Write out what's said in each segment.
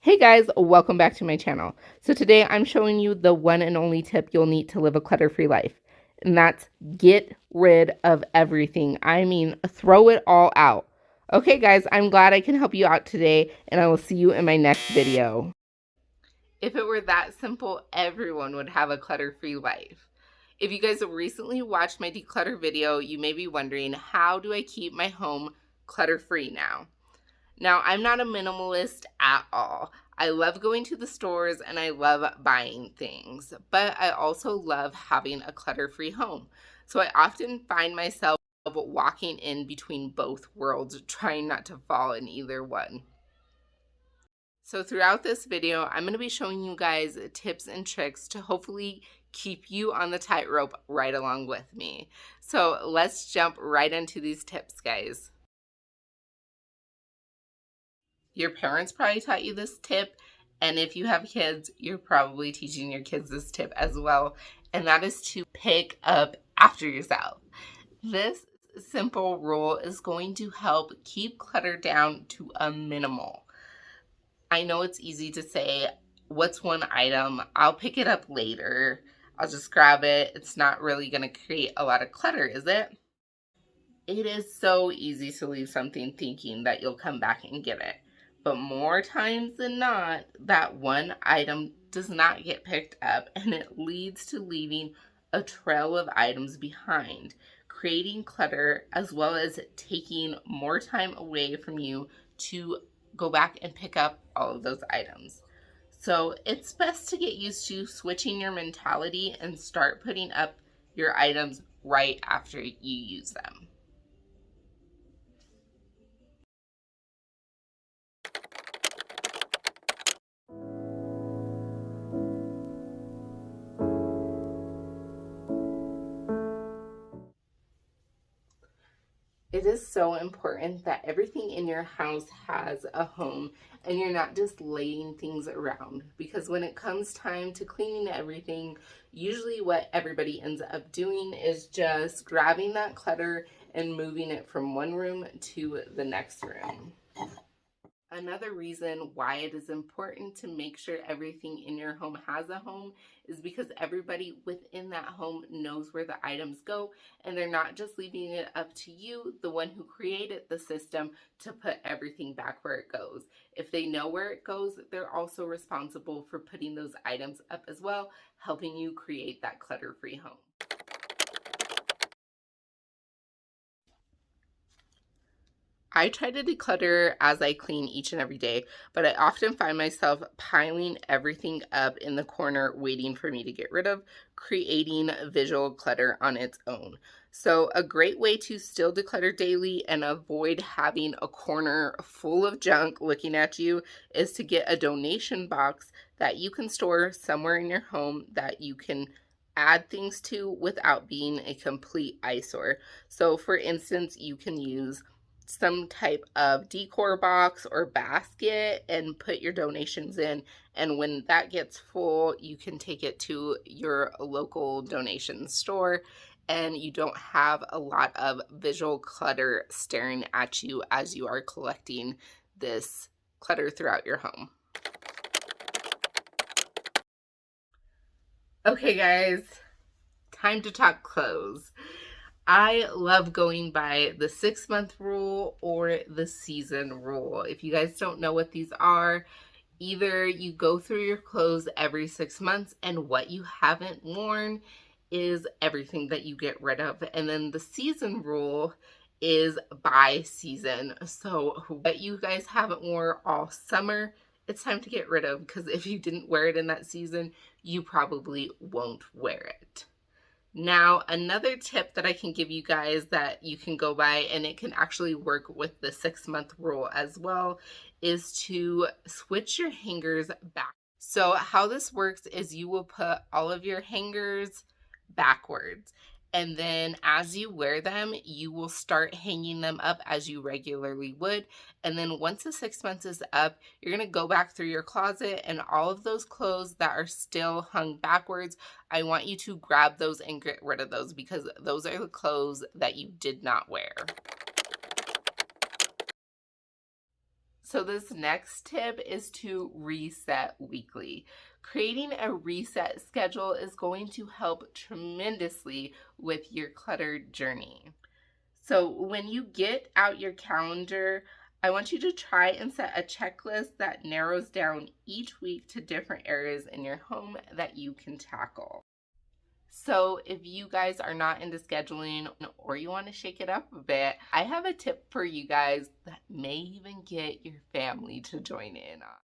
Hey guys, welcome back to my channel. So today I'm showing you the one and only tip you'll need to live a clutter-free life. And that's get rid of everything. I mean, throw it all out. Okay guys, I'm glad I can help you out today, and I will see you in my next video. If it were that simple, everyone would have a clutter-free life. If you guys recently watched my declutter video, you may be wondering, how do I keep my home clutter-free now? Now, I'm not a minimalist at all. I love going to the stores and I love buying things, but I also love having a clutter-free home. So I often find myself walking in between both worlds, trying not to fall in either one. So throughout this video, I'm going to be showing you guys tips and tricks to hopefully keep you on the tightrope right along with me. So let's jump right into these tips, guys. Your parents probably taught you this tip, and if you have kids, you're probably teaching your kids this tip as well, and that is to pick up after yourself. This simple rule is going to help keep clutter down to a minimal. I know it's easy to say, what's one item? I'll pick it up later. I'll just grab it. It's not really going to create a lot of clutter, is it? It is so easy to leave something thinking that you'll come back and get it. But more times than not, that one item does not get picked up, and it leads to leaving a trail of items behind, creating clutter as well as taking more time away from you to go back and pick up all of those items. So it's best to get used to switching your mentality and start putting up your items right after you use them. It is so important that everything in your house has a home and you're not just laying things around, because when it comes time to cleaning everything, usually what everybody ends up doing is just grabbing that clutter and moving it from one room to the next room. Another reason why it is important to make sure everything in your home has a home is because everybody within that home knows where the items go, and they're not just leaving it up to you, the one who created the system, to put everything back where it goes. If they know where it goes, they're also responsible for putting those items up as well, helping you create that clutter-free home. I try to declutter as I clean each and every day, but I often find myself piling everything up in the corner waiting for me to get rid of, creating visual clutter on its own. So a great way to still declutter daily and avoid having a corner full of junk looking at you is to get a donation box that you can store somewhere in your home that you can add things to without being a complete eyesore. So for instance, you can use some type of decor box or basket and put your donations in, and when that gets full, you can take it to your local donation store and you don't have a lot of visual clutter staring at you as you are collecting this clutter throughout your home. Okay guys, time to talk clothes. I love going by the 6-month rule or the season rule. If you guys don't know what these are, either you go through your clothes every 6 months and what you haven't worn is everything that you get rid of. And then the season rule is by season. So what you guys haven't worn all summer, it's time to get rid of, because if you didn't wear it in that season, you probably won't wear it. Now, another tip that I can give you guys that you can go by, and it can actually work with the 6-month rule as well, is to switch your hangers back. So how this works is you will put all of your hangers backwards, and then as you wear them, you will start hanging them up as you regularly would. And then once the 6 months is up, you're going to go back through your closet, and all of those clothes that are still hung backwards, I want you to grab those and get rid of those, because those are the clothes that you did not wear. So this next tip is to reset weekly. Creating a reset schedule is going to help tremendously with your clutter journey. So when you get out your calendar, I want you to try and set a checklist that narrows down each week to different areas in your home that you can tackle. So if you guys are not into scheduling or you want to shake it up a bit, I have a tip for you guys that may even get your family to join in on.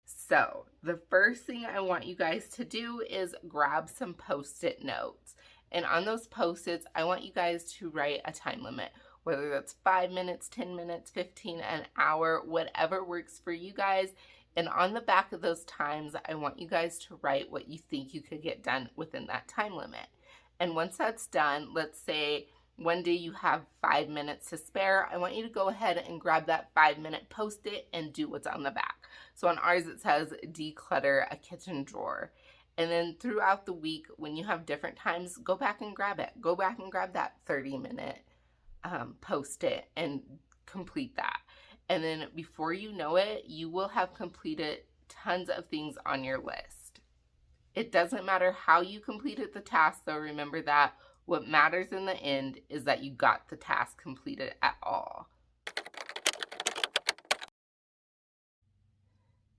So the first thing I want you guys to do is grab some Post-it notes. And on those Post-its, I want you guys to write a time limit, whether that's 5 minutes, 10 minutes, 15, an hour, whatever works for you guys. And on the back of those times, I want you guys to write what you think you could get done within that time limit. And once that's done, let's say one day you have 5 minutes to spare, I want you to go ahead and grab that 5-minute Post-it and do what's on the back. So on ours, it says declutter a kitchen drawer. And then throughout the week, when you have different times, go back and grab it. Go back and grab that 30-minute Post-it and complete that. And then before you know it, you will have completed tons of things on your list. It doesn't matter how you completed the task, though. Remember that what matters in the end is that you got the task completed at all.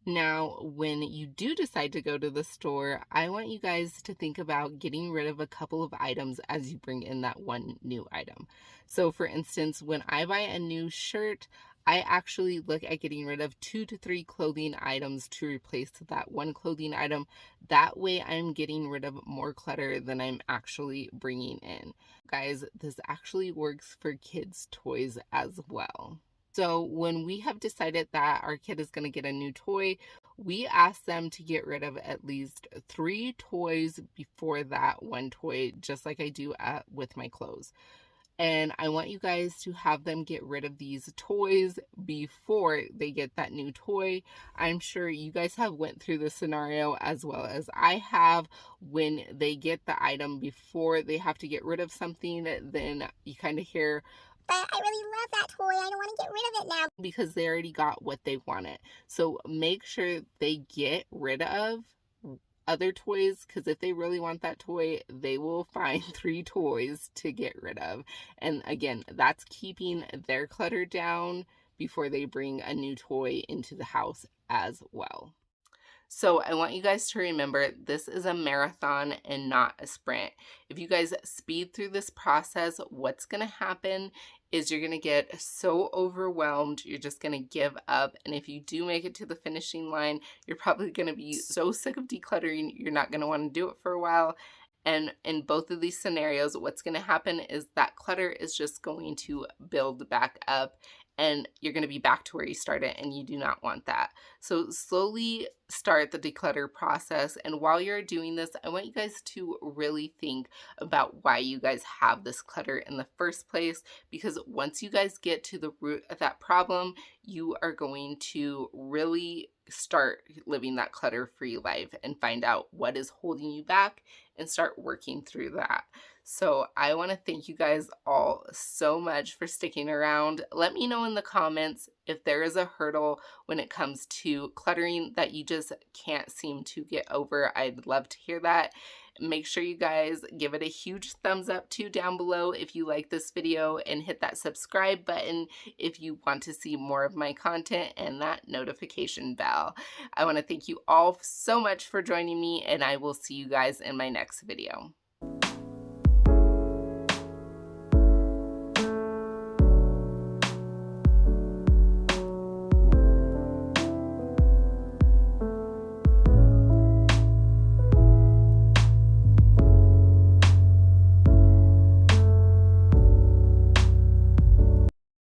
Now, when you do decide to go to the store, I want you guys to think about getting rid of a couple of items as you bring in that one new item. So for instance, when I buy a new shirt, I actually look at getting rid of 2 to 3 clothing items to replace that one clothing item. That way I'm getting rid of more clutter than I'm actually bringing in. Guys, this actually works for kids' toys as well. So when we have decided that our kid is going to get a new toy, we ask them to get rid of at least 3 toys before that one toy, just like I do with my clothes. And I want you guys to have them get rid of these toys before they get that new toy. I'm sure you guys have went through this scenario as well as I have. When they get the item before they have to get rid of something, then you kind of hear, "But I really love that toy. I don't want to get rid of it now." Because they already got what they wanted. So make sure they get rid of other toys, because if they really want that toy, they will find 3 toys to get rid of. And again, that's keeping their clutter down before they bring a new toy into the house as well. So I want you guys to remember this is a marathon and not a sprint. If you guys speed through this process, what's going to happen is you're going to get so overwhelmed, you're just going to give up. And if you do make it to the finishing line, you're probably going to be so sick of decluttering, you're not going to want to do it for a while. And in both of these scenarios, what's going to happen is that clutter is just going to build back up and you're going to be back to where you started, and you do not want that. So slowly start the declutter process. And while you're doing this, I want you guys to really think about why you guys have this clutter in the first place, because once you guys get to the root of that problem, you are going to really start living that clutter-free life and find out what is holding you back and start working through that. So I want to thank you guys all so much for sticking around. Let me know in the comments if there is a hurdle when it comes to cluttering that you just can't seem to get over. I'd love to hear that. Make sure you guys give it a huge thumbs up too down below if you like this video, and hit that subscribe button if you want to see more of my content, and that notification bell. I want to thank you all so much for joining me, and I will see you guys in my next video.